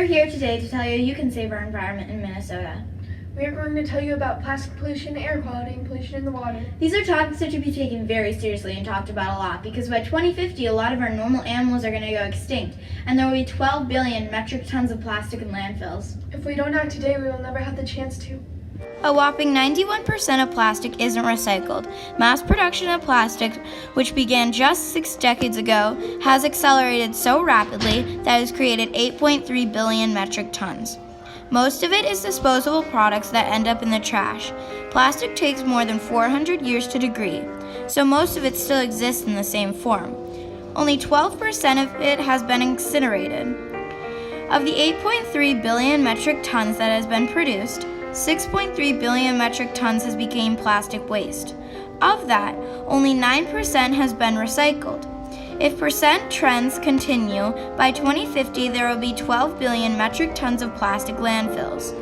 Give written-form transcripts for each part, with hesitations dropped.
are here today to tell you you can save our environment in Minnesota. We are going to tell you about plastic pollution, air quality, and pollution in the water. These are topics that should be taken very seriously and talked about a lot, because by 2050 a lot of our normal animals are going to go extinct, and there will be 12 billion metric tons of plastic in landfills. If we don't act today, we will never have the chance to. A whopping 91% of plastic isn't recycled. Mass production of plastic, which began just 6 decades ago, has accelerated so rapidly that it has created 8.3 billion metric tons. Most of it is disposable products that end up in the trash. Plastic takes more than 400 years to degrade, so most of it still exists in the same form. Only 12% of it has been incinerated. Of the 8.3 billion metric tons that has been produced, 6.3 billion metric tons has become plastic waste. Of that, only 9% has been recycled. If percent trends continue, by 2050 there will be 12 billion metric tons of plastic landfills.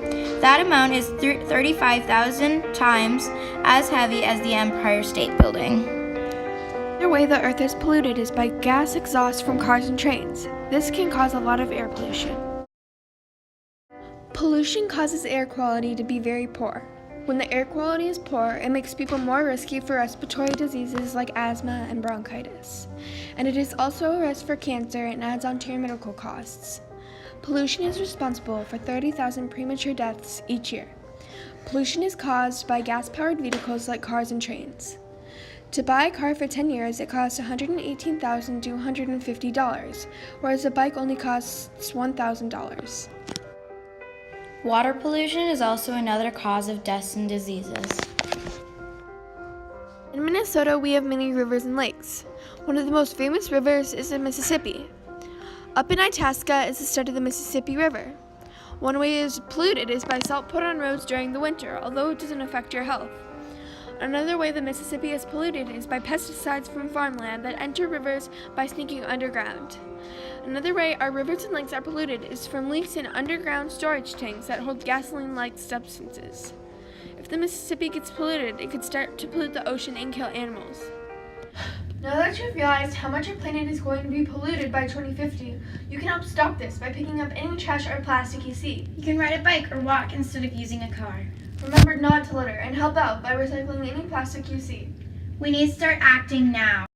That amount is 35,000 times as heavy as the Empire State Building. Another way the earth is polluted is by gas exhaust from cars and trains. This can cause a lot of air pollution. Pollution causes air quality to be very poor. When the air quality is poor, it makes people more risky for respiratory diseases like asthma and bronchitis. And it is also a risk for cancer and adds on to your medical costs. Pollution is responsible for 30,000 premature deaths each year. Pollution is caused by gas-powered vehicles like cars and trains. To buy a car for 10 years, it costs $118,000 to $150, whereas a bike only costs $1,000. Water pollution is also another cause of deaths and diseases. In Minnesota, we have many rivers and lakes. One of the most famous rivers is the Mississippi. Up in Itasca is the start of the Mississippi River. One way it is polluted is by salt put on roads during the winter, although it doesn't affect your health. Another way the Mississippi is polluted is by pesticides from farmland that enter rivers by sneaking underground. Another way our rivers and lakes are polluted is from leaks in underground storage tanks that hold gasoline-like substances. If the Mississippi gets polluted, it could start to pollute the ocean and kill animals. Now that you've realized how much our planet is going to be polluted by 2050, you can help stop this by picking up any trash or plastic you see. You can ride a bike or walk instead of using a car. Remember not to litter and help out by recycling any plastic you see. We need to start acting now.